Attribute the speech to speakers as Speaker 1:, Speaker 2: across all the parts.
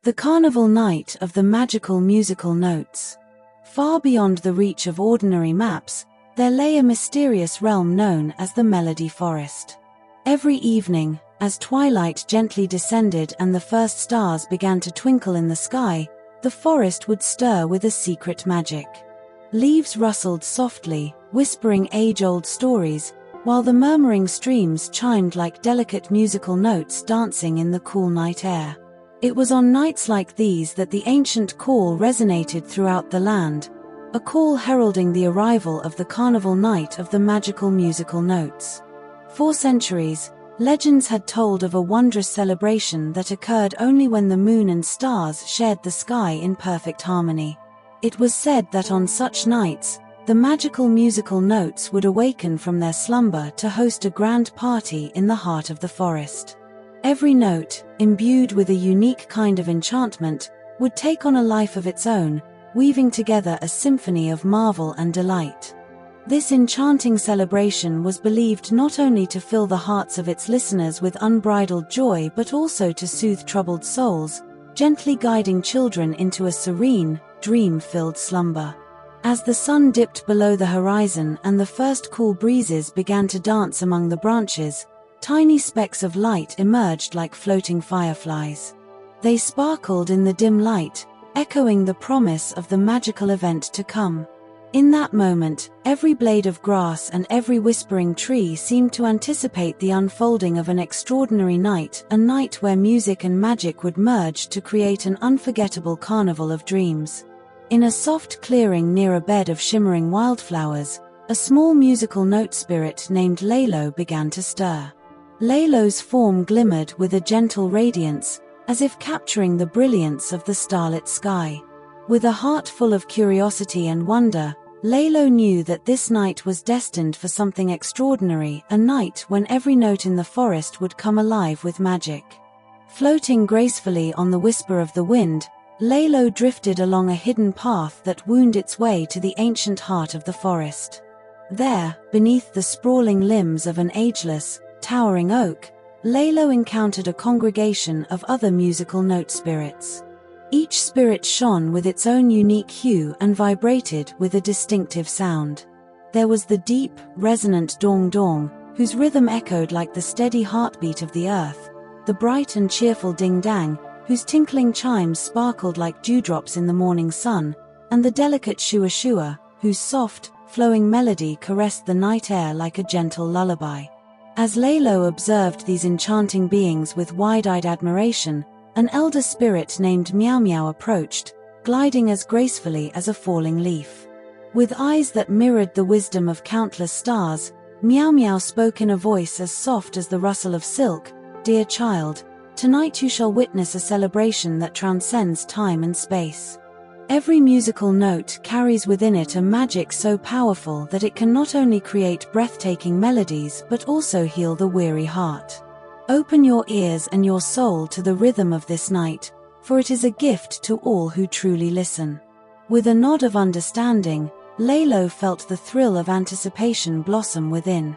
Speaker 1: The carnival night of the magical musical notes. Far beyond the reach of ordinary maps, there lay a mysterious realm known as the Melody Forest. Every evening, as twilight gently descended and the first stars began to twinkle in the sky, the forest would stir with a secret magic. Leaves rustled softly, whispering age-old stories, while the murmuring streams chimed like delicate musical notes dancing in the cool night air. It was on nights like these that the ancient call resonated throughout the land, a call heralding the arrival of the carnival night of the magical musical notes. For centuries, legends had told of a wondrous celebration that occurred only when the moon and stars shared the sky in perfect harmony. It was said that on such nights, the magical musical notes would awaken from their slumber to host a grand party in the heart of the forest. Every note, imbued with a unique kind of enchantment, would take on a life of its own, weaving together a symphony of marvel and delight. This enchanting celebration was believed not only to fill the hearts of its listeners with unbridled joy but also to soothe troubled souls, gently guiding children into a serene, dream-filled slumber. As the sun dipped below the horizon and the first cool breezes began to dance among the branches, tiny specks of light emerged like floating fireflies. They sparkled in the dim light, echoing the promise of the magical event to come. In that moment, every blade of grass and every whispering tree seemed to anticipate the unfolding of an extraordinary night, a night where music and magic would merge to create an unforgettable carnival of dreams. In a soft clearing near a bed of shimmering wildflowers, a small musical note spirit named Lelo began to stir. Lelo's form glimmered with a gentle radiance, as if capturing the brilliance of the starlit sky. With a heart full of curiosity and wonder, Lelo knew that this night was destined for something extraordinary, a night when every note in the forest would come alive with magic. Floating gracefully on the whisper of the wind, Lelo drifted along a hidden path that wound its way to the ancient heart of the forest. There, beneath the sprawling limbs of an ageless, towering oak, Lelo encountered a congregation of other musical note spirits. Each spirit shone with its own unique hue and vibrated with a distinctive sound. There was the deep, resonant dong-dong, whose rhythm echoed like the steady heartbeat of the earth, the bright and cheerful ding-dang, whose tinkling chimes sparkled like dewdrops in the morning sun, and the delicate shua-shua, whose soft, flowing melody caressed the night air like a gentle lullaby. As Lelo observed these enchanting beings with wide-eyed admiration, an elder spirit named Meow Meow approached, gliding as gracefully as a falling leaf. With eyes that mirrored the wisdom of countless stars, Meow Meow spoke in a voice as soft as the rustle of silk. "Dear child, tonight you shall witness a celebration that transcends time and space. Every musical note carries within it a magic so powerful that it can not only create breathtaking melodies but also heal the weary heart. Open your ears and your soul to the rhythm of this night, for it is a gift to all who truly listen." With a nod of understanding, Lelo felt the thrill of anticipation blossom within.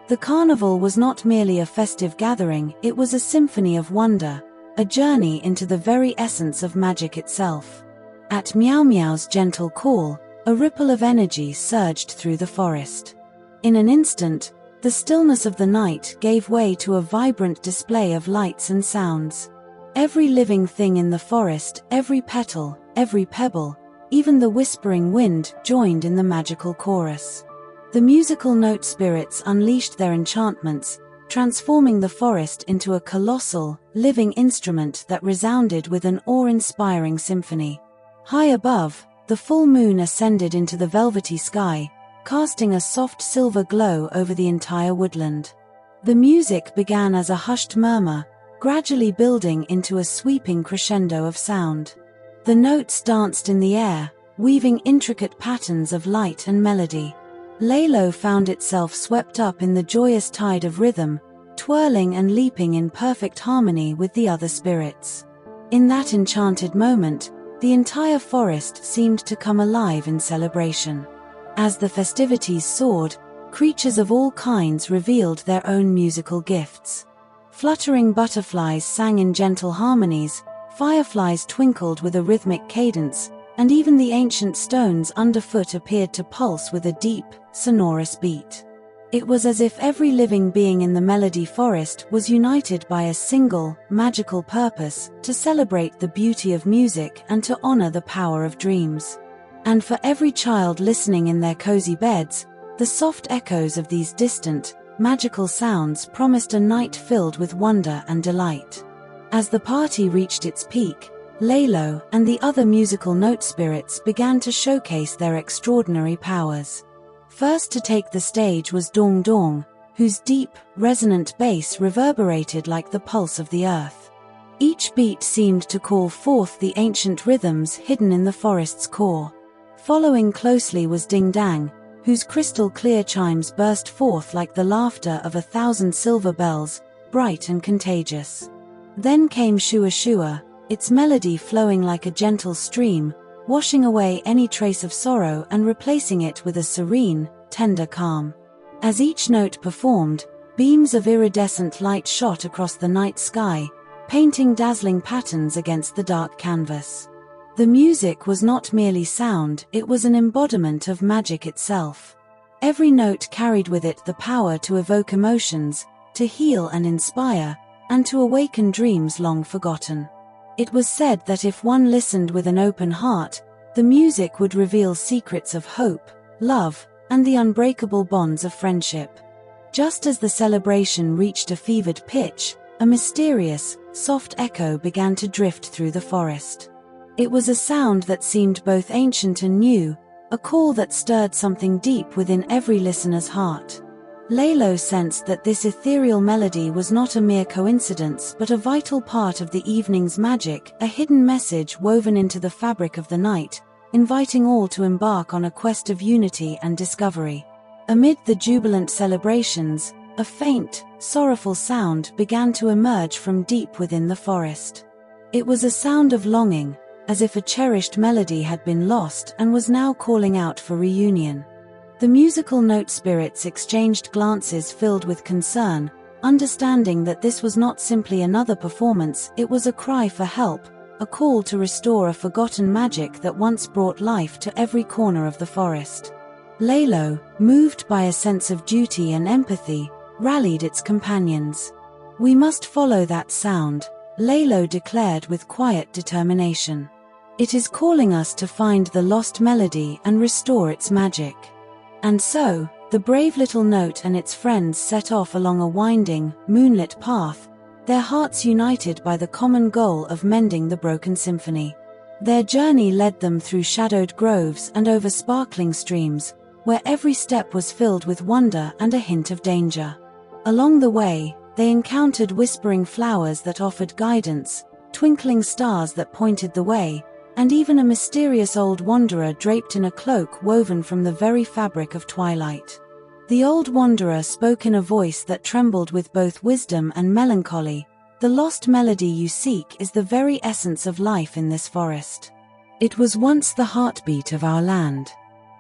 Speaker 1: The carnival was not merely a festive gathering, it was a symphony of wonder, a journey into the very essence of magic itself. At Meow Meow's gentle call, a ripple of energy surged through the forest. In an instant, the stillness of the night gave way to a vibrant display of lights and sounds. Every living thing in the forest, every petal, every pebble, even the whispering wind, joined in the magical chorus. The musical note spirits unleashed their enchantments, transforming the forest into a colossal, living instrument that resounded with an awe-inspiring symphony. High above, the full moon ascended into the velvety sky, casting a soft silver glow over the entire woodland. The music began as a hushed murmur, gradually building into a sweeping crescendo of sound. The notes danced in the air, weaving intricate patterns of light and melody. Lelo found itself swept up in the joyous tide of rhythm, twirling and leaping in perfect harmony with the other spirits. In that enchanted moment, the entire forest seemed to come alive in celebration. As the festivities soared, creatures of all kinds revealed their own musical gifts. Fluttering butterflies sang in gentle harmonies, Fireflies twinkled with a rhythmic cadence, and even the ancient stones underfoot appeared to pulse with a deep, sonorous beat. It was as if every living being in the Melody Forest was united by a single, magical purpose, to celebrate the beauty of music and to honor the power of dreams. And for every child listening in their cozy beds, the soft echoes of these distant, magical sounds promised a night filled with wonder and delight. As the party reached its peak, Lelo and the other musical note spirits began to showcase their extraordinary powers. First to take the stage was Dong Dong, whose deep, resonant bass reverberated like the pulse of the earth. Each beat seemed to call forth the ancient rhythms hidden in the forest's core. Following closely was Ding Dang, whose crystal-clear chimes burst forth like the laughter of 1,000 silver bells, bright and contagious. Then came Shua Shua, its melody flowing like a gentle stream, washing away any trace of sorrow and replacing it with a serene, tender calm. As each note performed, beams of iridescent light shot across the night sky, painting dazzling patterns against the dark canvas. The music was not merely sound, it was an embodiment of magic itself. Every note carried with it the power to evoke emotions, to heal and inspire, and to awaken dreams long forgotten. It was said that if one listened with an open heart, the music would reveal secrets of hope, love, and the unbreakable bonds of friendship. Just as the celebration reached a fevered pitch, a mysterious, soft echo began to drift through the forest. It was a sound that seemed both ancient and new, a call that stirred something deep within every listener's heart. Lelo sensed that this ethereal melody was not a mere coincidence but a vital part of the evening's magic, a hidden message woven into the fabric of the night, inviting all to embark on a quest of unity and discovery. Amid the jubilant celebrations, a faint, sorrowful sound began to emerge from deep within the forest. It was a sound of longing, as if a cherished melody had been lost and was now calling out for reunion. The musical note spirits exchanged glances filled with concern, understanding that this was not simply another performance, it was a cry for help, a call to restore a forgotten magic that once brought life to every corner of the forest. Lelo, moved by a sense of duty and empathy, rallied its companions. "We must follow that sound," Lelo declared with quiet determination. "It is calling us to find the lost melody and restore its magic." And so, the brave little note and its friends set off along a winding, moonlit path, their hearts united by the common goal of mending the broken symphony. Their journey led them through shadowed groves and over sparkling streams, where every step was filled with wonder and a hint of danger. Along the way, they encountered whispering flowers that offered guidance, twinkling stars that pointed the way, and even a mysterious old wanderer draped in a cloak woven from the very fabric of twilight. The old wanderer spoke in a voice that trembled with both wisdom and melancholy. "The lost melody you seek is the very essence of life in this forest. It was once the heartbeat of our land.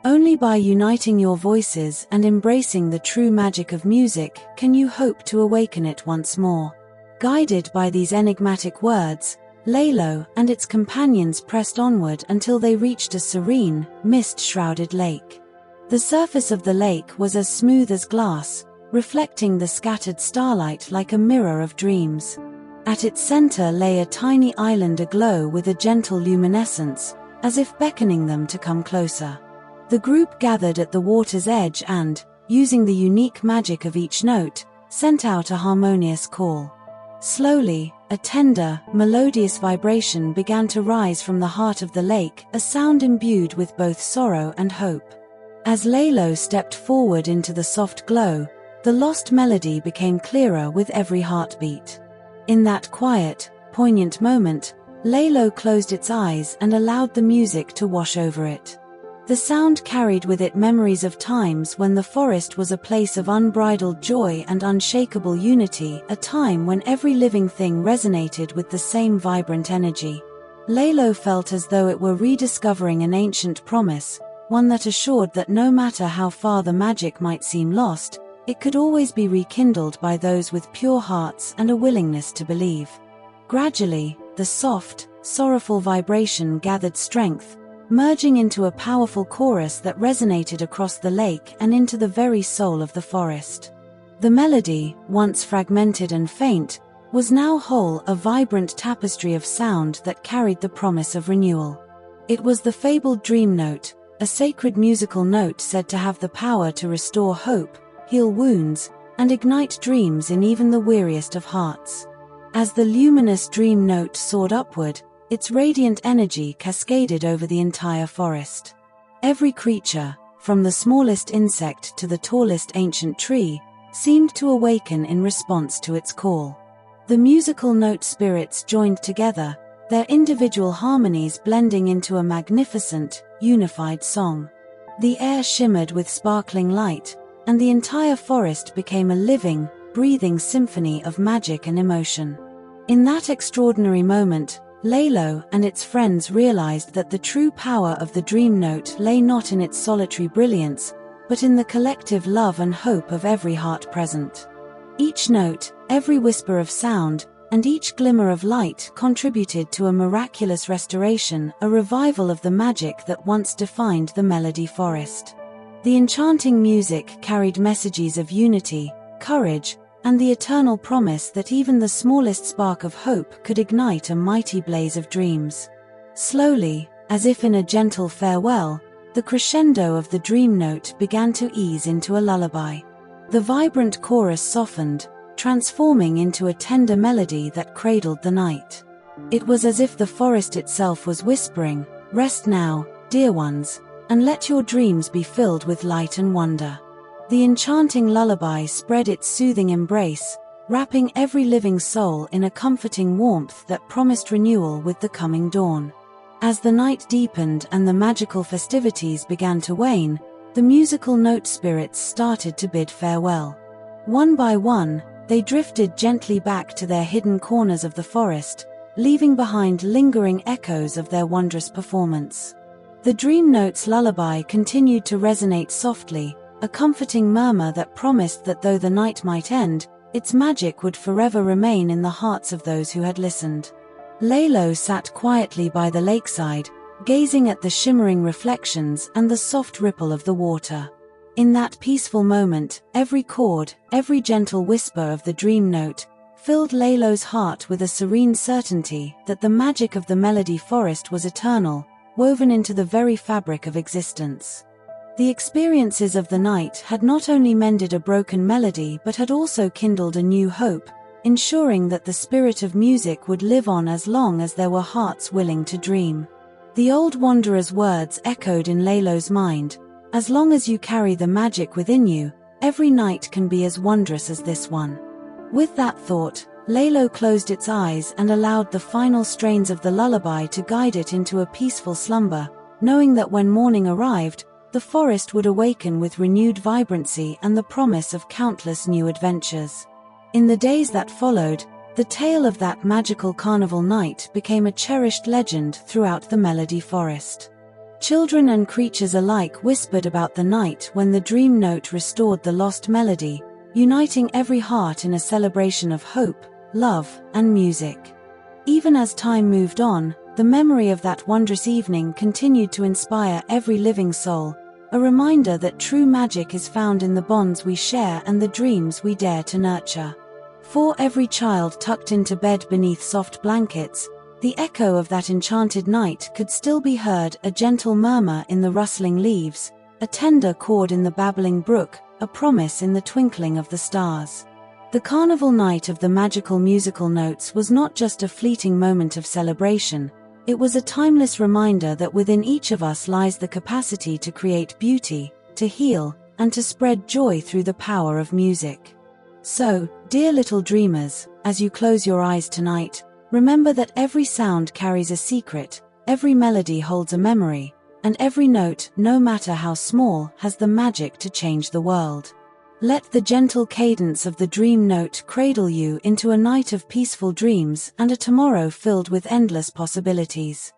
Speaker 1: Only by uniting your voices and embracing the true magic of music can you hope to awaken it once more." Guided by these enigmatic words, Lelo and its companions pressed onward until they reached a serene, mist-shrouded lake. The surface of the lake was as smooth as glass, reflecting the scattered starlight like a mirror of dreams. At its center lay a tiny island aglow with a gentle luminescence, as if beckoning them to come closer. The group gathered at the water's edge and, using the unique magic of each note, sent out a harmonious call. Slowly, a tender, melodious vibration began to rise from the heart of the lake, a sound imbued with both sorrow and hope. As Lelo stepped forward into the soft glow, the lost melody became clearer with every heartbeat. In that quiet, poignant moment, Lelo closed its eyes and allowed the music to wash over it. The sound carried with it memories of times when the forest was a place of unbridled joy and unshakable unity, a time when every living thing resonated with the same vibrant energy. Lelo felt as though it were rediscovering an ancient promise, one that assured that no matter how far the magic might seem lost, it could always be rekindled by those with pure hearts and a willingness to believe. Gradually, the soft, sorrowful vibration gathered strength, merging into a powerful chorus that resonated across the lake and into the very soul of the forest. The melody, once fragmented and faint, was now whole, a vibrant tapestry of sound that carried the promise of renewal. It was the fabled dream note, a sacred musical note said to have the power to restore hope, heal wounds, and ignite dreams in even the weariest of hearts. As the luminous dream note soared upward, its radiant energy cascaded over the entire forest. Every creature, from the smallest insect to the tallest ancient tree, seemed to awaken in response to its call. The musical note spirits joined together, their individual harmonies blending into a magnificent, unified song. The air shimmered with sparkling light, and the entire forest became a living, breathing symphony of magic and emotion. In that extraordinary moment, Lelo and its friends realized that the true power of the dream note lay not in its solitary brilliance, but in the collective love and hope of every heart present. Each note, every whisper of sound, and each glimmer of light contributed to a miraculous restoration, a revival of the magic that once defined the Melody Forest. The enchanting music carried messages of unity, courage, and the eternal promise that even the smallest spark of hope could ignite a mighty blaze of dreams. Slowly, as if in a gentle farewell, the crescendo of the dream note began to ease into a lullaby. The vibrant chorus softened, transforming into a tender melody that cradled the night. It was as if the forest itself was whispering, "Rest now, dear ones, and let your dreams be filled with light and wonder." The enchanting lullaby spread its soothing embrace, wrapping every living soul in a comforting warmth that promised renewal with the coming dawn. As the night deepened and the magical festivities began to wane, the musical note spirits started to bid farewell. One by one, they drifted gently back to their hidden corners of the forest, leaving behind lingering echoes of their wondrous performance. The dream note's lullaby continued to resonate softly, a comforting murmur that promised that though the night might end, its magic would forever remain in the hearts of those who had listened. Lelo sat quietly by the lakeside, gazing at the shimmering reflections and the soft ripple of the water. In that peaceful moment, every chord, every gentle whisper of the dream note, filled Lelo's heart with a serene certainty that the magic of the Melody Forest was eternal, woven into the very fabric of existence. The experiences of the night had not only mended a broken melody but had also kindled a new hope, ensuring that the spirit of music would live on as long as there were hearts willing to dream. The old wanderer's words echoed in Lelo's mind, "As long as you carry the magic within you, every night can be as wondrous as this one." With that thought, Lelo closed its eyes and allowed the final strains of the lullaby to guide it into a peaceful slumber, knowing that when morning arrived, the forest would awaken with renewed vibrancy and the promise of countless new adventures. In the days that followed, the tale of that magical carnival night became a cherished legend throughout the Melody Forest. Children and creatures alike whispered about the night when the dream note restored the lost melody, uniting every heart in a celebration of hope, love, and music. Even as time moved on, the memory of that wondrous evening continued to inspire every living soul, a reminder that true magic is found in the bonds we share and the dreams we dare to nurture. For every child tucked into bed beneath soft blankets, the echo of that enchanted night could still be heard, a gentle murmur in the rustling leaves, a tender chord in the babbling brook, a promise in the twinkling of the stars. The carnival night of the magical musical notes was not just a fleeting moment of celebration, it was a timeless reminder that within each of us lies the capacity to create beauty, to heal, and to spread joy through the power of music. So, dear little dreamers, as you close your eyes tonight, remember that every sound carries a secret, every melody holds a memory, and every note, no matter how small, has the magic to change the world. Let the gentle cadence of the dream note cradle you into a night of peaceful dreams and a tomorrow filled with endless possibilities.